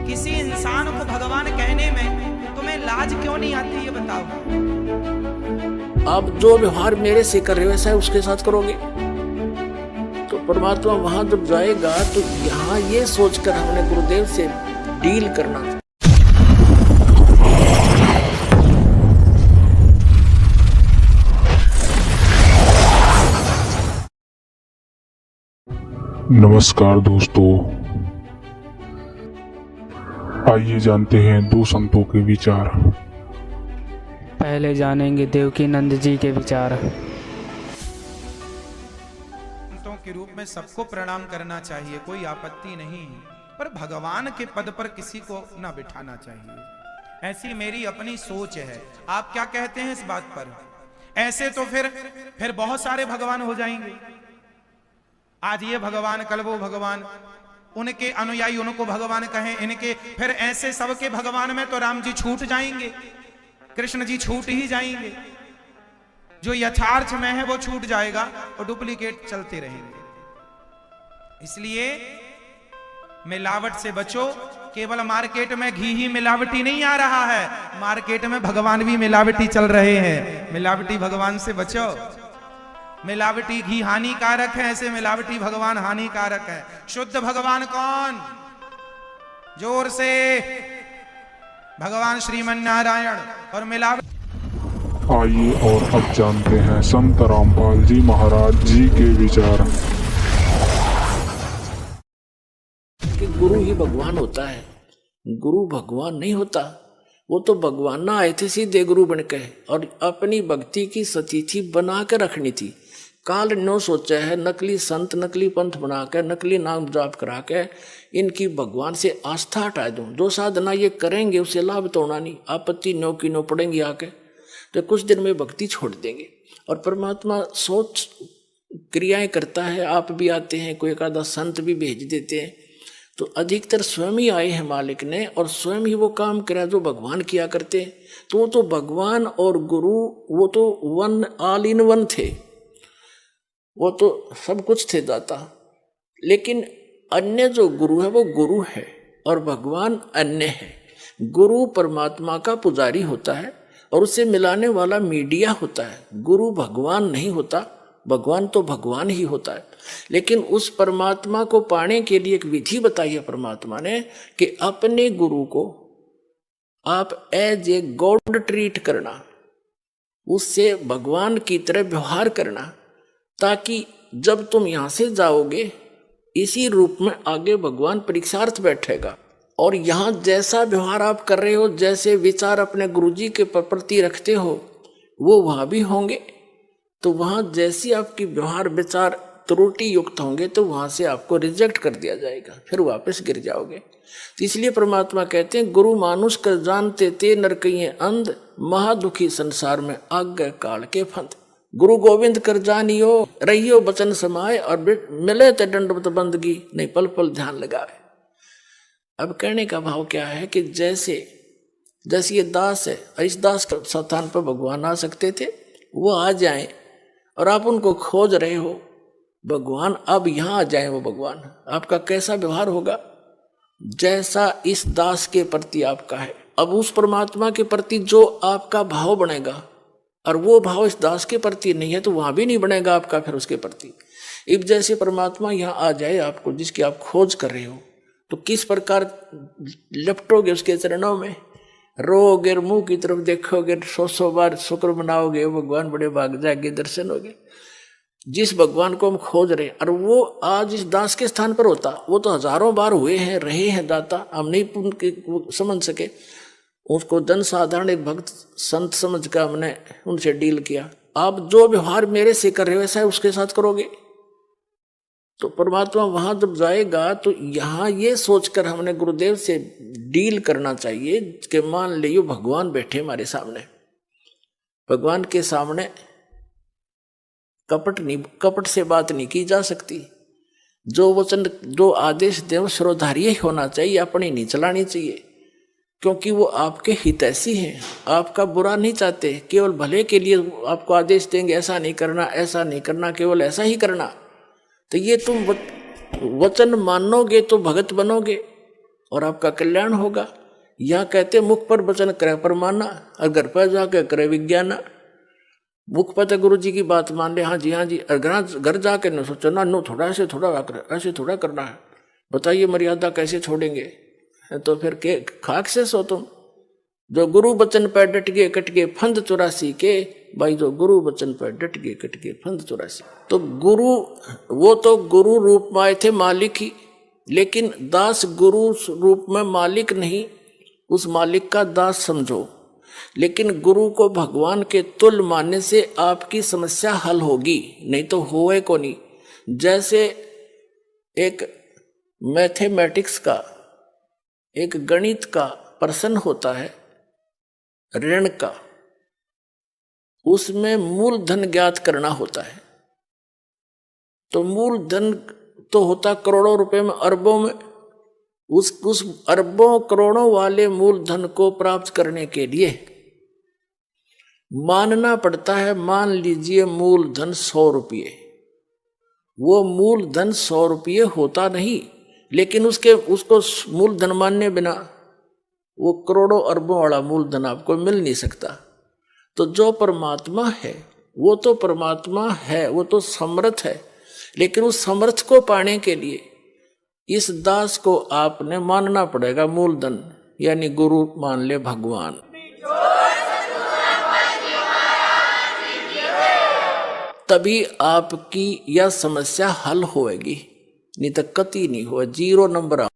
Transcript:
किसी इंसान को भगवान कहने में तुम्हें लाज क्यों नहीं आती, ये बताओ। आप जो व्यवहार मेरे से कर रहे हो ऐसा उसके साथ करोगे तो परमात्मा वहां जब जाएगा तो यहाँ ये सोचकर हमने गुरुदेव से डील करना था। नमस्कार दोस्तों, आइए जानते हैं दो संतों के विचार। पहले जानेंगे देवकी नंद जी के विचार। संतों के रूप में सबको प्रणाम करना चाहिए, कोई आपत्ति नहीं, पर भगवान के पद पर किसी को न बिठाना चाहिए, ऐसी मेरी अपनी सोच है। आप क्या कहते हैं इस बात पर? ऐसे तो फिर बहुत सारे भगवान हो जाएंगे। आज ये भगवान, कल वो भगवान, उनके अनुयायी उनको भगवान कहें, इनके फिर ऐसे सबके भगवान में तो राम जी छूट जाएंगे, कृष्ण जी छूट ही जाएंगे, जो यथार्थ में है वो छूट जाएगा और डुप्लीकेट चलते रहेंगे। इसलिए मिलावट से बचो। केवल मार्केट में घी ही मिलावटी नहीं आ रहा है, मार्केट में भगवान भी मिलावटी चल रहे हैं। मिलावटी भगवान से बचो। मिलावटी घी हानिकारक है, ऐसे मिलावटी भगवान हानिकारक है। शुद्ध भगवान कौन? जोर से, भगवान श्रीमन नारायण। और मिलावट आइए और अब जानते हैं संत रामपाल जी महाराज जी के विचार। कि गुरु ही भगवान होता है, गुरु भगवान नहीं होता। वो तो भगवान ना आए थे सीधे गुरु बन के, और अपनी भक्ति की सतिथि बना के रखनी थी। काल नो सोचा है नकली संत, नकली पंथ बना के, नकली नाम जाप करा के इनकी भगवान से आस्था हटा दूं। जो साधना ये करेंगे उससे लाभ तो होना नहीं, आपत्ति नो की नो पड़ेंगी आके, तो कुछ दिन में भक्ति छोड़ देंगे। और परमात्मा सोच क्रियाएं करता है। आप भी आते हैं, कोई एक आधा संत भी भेज देते हैं, तो अधिकतर स्वयं ही आए हैं मालिक ने, और स्वयं ही वो काम करा जो भगवान किया करते हैं। तो वो तो भगवान और गुरु वो तो वन, ऑल इन वन थे, वो तो सब कुछ थे दाता। लेकिन अन्य जो गुरु है वो गुरु है और भगवान अन्य है। गुरु परमात्मा का पुजारी होता है और उसे मिलाने वाला मीडिया होता है। गुरु भगवान नहीं होता, भगवान तो भगवान ही होता है। लेकिन उस परमात्मा को पाने के लिए एक विधि बताई है परमात्मा ने कि अपने गुरु को आप एज ए गॉड ट्रीट करना, उससे भगवान की तरह व्यवहार करना, ताकि जब तुम यहां से जाओगे इसी रूप में आगे भगवान परीक्षार्थ बैठेगा। और यहां जैसा व्यवहार आप कर रहे हो, जैसे विचार अपने गुरुजी के प्रति रखते हो, वो वहां भी होंगे। तो वहां जैसी आपकी व्यवहार विचार त्रुटि युक्त होंगे तो वहां से आपको रिजेक्ट कर दिया जाएगा, फिर वापस गिर जाओगे। तो इसलिए परमात्मा कहते हैं गुरु मानुष कर जानते ते नरकइये अंध, महादुखी संसार में आज्ञा काल के फंद। गुरु गोविंद कर जानियो रहियो बचन समाए, और मिले ते दंडवत बंदगी नहीं पल पल ध्यान लगाए। अब कहने का भाव क्या है कि जैसे ये दास है, इस दास के स्थान पर भगवान आ सकते थे, वो आ जाएं, और आप उनको खोज रहे हो भगवान, अब यहां आ जाए वो भगवान। आपका कैसा व्यवहार होगा? जैसा इस दास के प्रति आपका है। अब उस परमात्मा के प्रति जो आपका भाव बनेगा, और वो भाव इस दास के प्रति नहीं है, तो वहां भी नहीं बनेगा आपका फिर उसके प्रति। अब जैसे परमात्मा यहाँ आ जाए आपको, जिसकी आप खोज कर रहे हो, तो किस प्रकार लपटोगे उसके चरणों में, रोगे, मुंह की तरफ देखोगे, 100 बार शुक्र मनाओगे, भगवान बड़े भाग जाएंगे, दर्शन होगे। जिस भगवान को हम खोज रहे हैं, और वो आज इस दास के स्थान पर होता, वो तो हजारों बार हुए हैं, रहे हैं दाता, हम नहीं समझ सके। उसको जन साधारण एक भक्त संत समझ कर हमने उनसे डील किया। आप जो व्यवहार मेरे से कर रहे हो ऐसा उसके साथ करोगे तो परमात्मा वहां जब जाएगा तो यहाँ ये सोचकर हमने गुरुदेव से डील करना चाहिए कि मान लियो भगवान बैठे हमारे सामने, भगवान के सामने कपट से बात नहीं की जा सकती। जो वचन, जो आदेश देव श्रोधार्य ही होना चाहिए, अपनी नहीं चलानी चाहिए, क्योंकि वो आपके हितैषी हैं, आपका बुरा नहीं चाहते, केवल भले के लिए आपको आदेश देंगे, ऐसा नहीं करना, ऐसा नहीं करना, केवल ऐसा ही करना। तो ये तुम वचन मानोगे तो भगत बनोगे, और आपका कल्याण होगा। यहाँ कहते मुख पर वचन करे परमाना और घर पर जाके करे विज्ञाना। मुख पर तो गुरु जी की बात मान ले, हाँ जी हाँ जी, और घर जाके न सोचो ना, नो थोड़ा ऐसे थोड़ा करना है, बताइए मर्यादा कैसे छोड़ेंगे, तो फिर के खाक से सो तुम। जो गुरु वचन पर डट गए कट गए फंद 84 के, भाई जो गुरु वचन पर डट गए कट गए फंद 84। तो गुरु, वो तो गुरु रूप में आए थे मालिक ही, लेकिन दास गुरु रूप में मालिक नहीं, उस मालिक का दास समझो। लेकिन गुरु को भगवान के तुल्य मानने से आपकी समस्या हल होगी, नहीं तो होए को नहीं। जैसे एक मैथमेटिक्स का, एक गणित का प्रश्न होता है ऋण का, उसमें मूलधन ज्ञात करना होता है। तो मूलधन तो होता करोड़ों रुपए में, अरबों में। उस अरबों करोड़ों वाले मूलधन को प्राप्त करने के लिए मानना पड़ता है, मान लीजिए मूलधन 100 रुपये। वो मूलधन 100 रुपये होता नहीं, लेकिन उसको मूलधन मानने बिना वो करोड़ों अरबों वाला मूलधन आपको मिल नहीं सकता। तो जो परमात्मा है वो तो परमात्मा है, वो तो समर्थ है, लेकिन उस समर्थ को पाने के लिए इस दास को आपने मानना पड़ेगा मूलधन, यानी गुरु मान ले भगवान। तभी आपकी यह समस्या हल होएगी, नहीं तो कति नहीं हो, 0 नंबर।